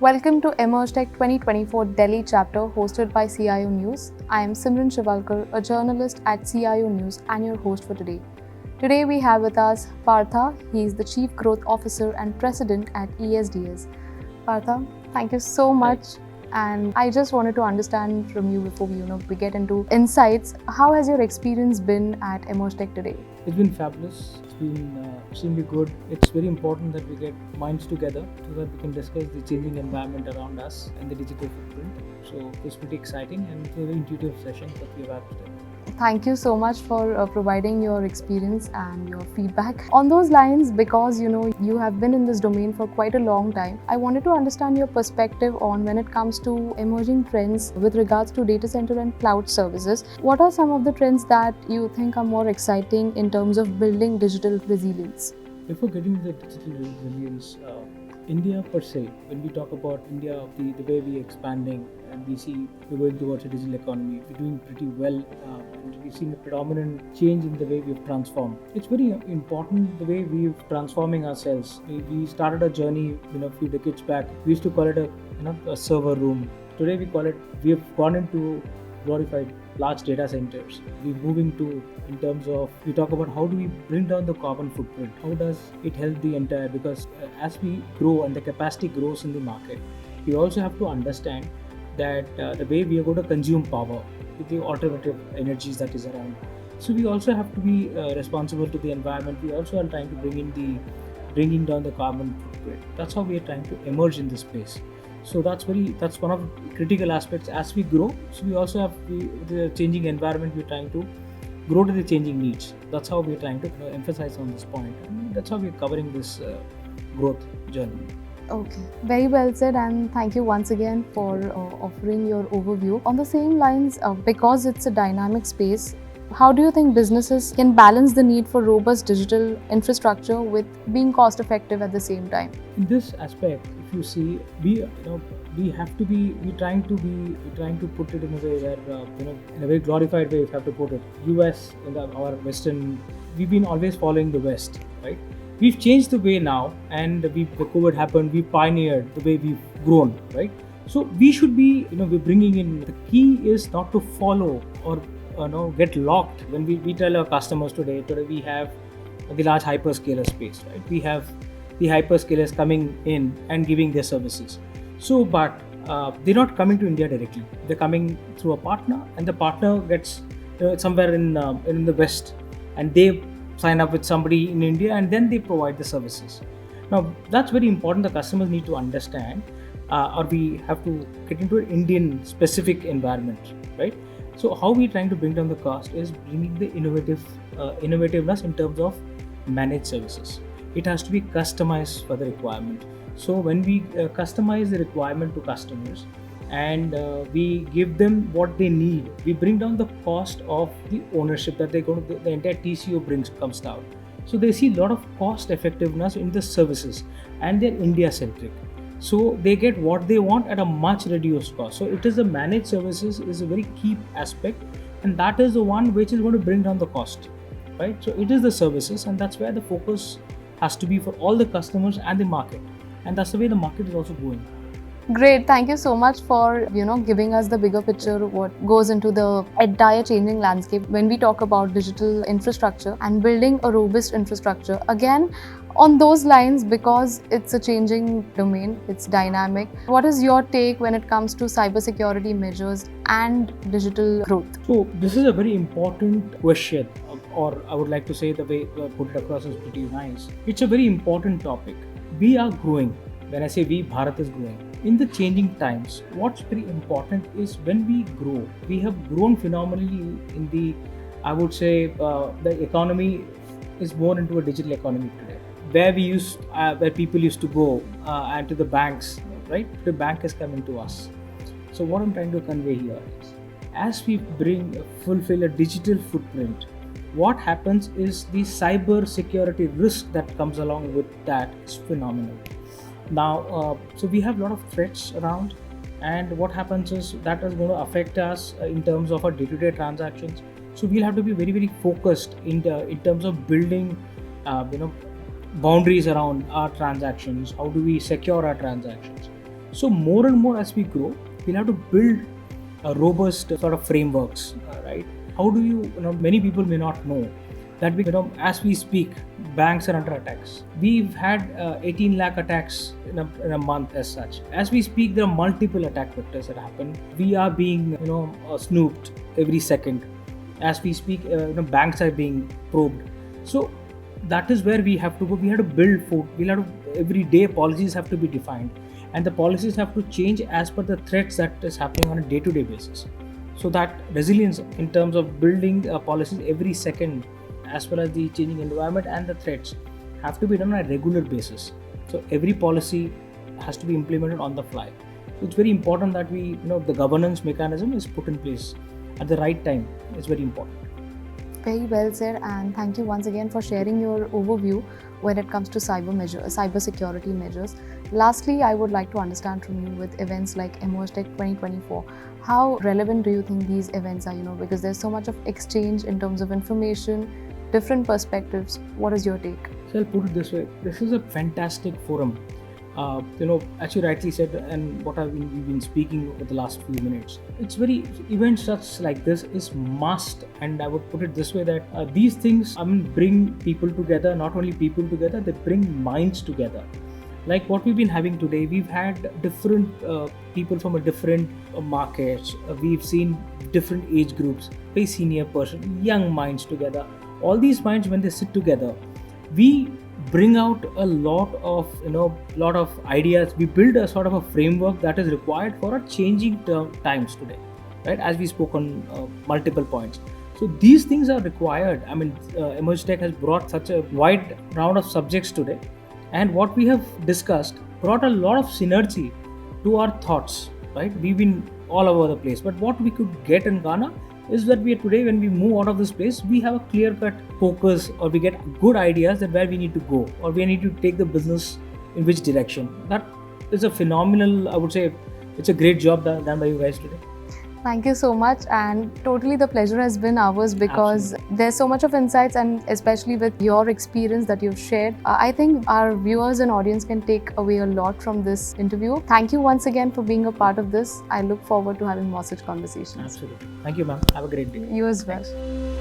Welcome to Emerge Tech 2024 Delhi chapter hosted by CIO News. I am Simran Shivalkar, a journalist at CIO News and your host for today. Today we have with us Partha. He is the Chief Growth Officer and President at ESDS. Partha, thank you so much. And I just wanted to understand from you before we get into insights, how has your experience been at Emerge Tech today? It's been fabulous. It's been extremely good. It's very important that we get minds together so that we can discuss the changing environment around us and the digital footprint. So it's pretty exciting and it's a very intuitive session that we have had today. Thank you so much for providing your experience and your feedback. On those lines, because you have been in this domain for quite a long time, I wanted to understand your perspective on when it comes to emerging trends with regards to data center and cloud services. What are some of the trends that you think are more exciting in terms of building digital resilience? Before getting to the digital resilience, India per se, when we talk about India, the way we're expanding and we see we're going towards a digital economy, we're doing pretty well and we've seen a predominant change in the way we've transformed. It's very important the way we're transforming ourselves. We started a journey a few decades back. We used to call it a server room. Today we call it, we have gone into glorified large data centers. We're moving to, in terms of, we talk about how do we bring down the carbon footprint? How does it help the entire, because as we grow and the capacity grows in the market, we also have to understand that the way we are going to consume power with the alternative energies that is around. So we also have to be responsible to the environment. We also are trying to bringing down the carbon footprint. That's how we are trying to emerge in this space. So that's one of the critical aspects as we grow. So we also have the changing environment. We're trying to grow to the changing needs. That's how we're trying to emphasize on this point. And that's how we're covering this growth journey. Okay, very well said, and thank you once again for offering your overview. On the same lines, because it's a dynamic space, how do you think businesses can balance the need for robust digital infrastructure with being cost effective at the same time? In this aspect, if you see, we're trying to put it in a way where in a very glorified way, if you have to put it. US in our Western, we've been always following the West, right? We've changed the way now, and the COVID happened. We pioneered the way we've grown, right? So we should be, we're bringing in. The key is not to follow or get locked. When we tell our customers today we have the large hyperscaler space, right? We have the hyperscalers coming in and giving their services. So, but they're not coming to India directly. They're coming through a partner, and the partner gets somewhere in the West, and they sign up with somebody in India, and then they provide the services. Now, that's very important. The customers need to understand, or we have to get into an Indian specific environment, right? So how we're trying to bring down the cost is bringing the innovativeness in terms of managed services. It has to be customized for the requirement. So when we customize the requirement to customers and we give them what they need, we bring down the cost of the ownership that the entire TCO comes down. So they see a lot of cost effectiveness in the services, and they're India centric. So they get what they want at a much reduced cost. So it is the managed services is a very key aspect, and that is the one which is going to bring down the cost, right? So it is the services, and that's where the focus has to be for all the customers and the market, and that's the way the market is also going. Great, thank you so much for giving us the bigger picture of what goes into the entire changing landscape when we talk about digital infrastructure and building a robust infrastructure. Again, on those lines, because it's a changing domain, it's dynamic, what is your take when it comes to cybersecurity measures and digital growth? So this is a very important question, or I would like to say the way I put it across is pretty nice. It's a very important topic. We are growing. When I say we, Bharat is growing. In the changing times, what's very important is when we grow, we have grown phenomenally in the, I would say, the economy is more into a digital economy today. Where people used to go and to the banks, right? The bank is coming to us. So what I'm trying to convey here is, as we fulfill a digital footprint, what happens is the cyber security risk that comes along with that is phenomenal. Now, so we have a lot of threats around, and what happens is that is going to affect us in terms of our day-to-day transactions. So we'll have to be very, very focused in terms of building, boundaries around our transactions. How do we secure our transactions? So more and more as we grow, we'll have to build a robust sort of frameworks, right? How do many people may not know that as we speak, banks are under attacks. We've had 18 lakh attacks in a month as such. As we speak, there are multiple attack vectors that happen. We are being snooped every second. As we speak, banks are being probed. So that is where we have to go. We have to build for. We'll have to every day policies have to be defined, and the policies have to change as per the threats that is happening on a day-to-day basis. So that resilience in terms of building policies every second, as well as the changing environment and the threats, have to be done on a regular basis. So every policy has to be implemented on the fly. So it's very important that the governance mechanism is put in place at the right time. It's very important. Very well said, and thank you once again for sharing your overview when it comes to cyber security measures. Lastly, I would like to understand from you, with events like EmergeTech 2024, how relevant do you think these events are? Because there's so much of exchange in terms of information, different perspectives. What is your take? So I'll put it this way: this is a fantastic forum. As you rightly said, and what we've been speaking over the last few minutes, it's very events such like this is must. And I would put it this way, that these things bring people together. Not only people together, they bring minds together. Like what we've been having today, we've had different people from a different markets. We've seen different age groups, very senior person, young minds together. All these minds, when they sit together, we bring out a lot of ideas. We build a sort of a framework that is required for our changing times today, right? As we spoke on multiple points. So these things are required. EmergeTech has brought such a wide round of subjects today, and what we have discussed brought a lot of synergy to our thoughts, right? We've been all over the place, but what we could get in Ghana is that today, when we move out of this place, we have a clear-cut focus, or we get good ideas that where we need to go, or we need to take the business in which direction. That is a phenomenal, I would say, it's a great job done by you guys today. Thank you so much, and totally the pleasure has been ours, because there's so much of insights, and especially with your experience that you've shared, I think our viewers and audience can take away a lot from this interview. Thank you once again for being a part of this. I look forward to having more such conversations. Absolutely. Thank you, ma'am. Have a great day. You as well. Thanks.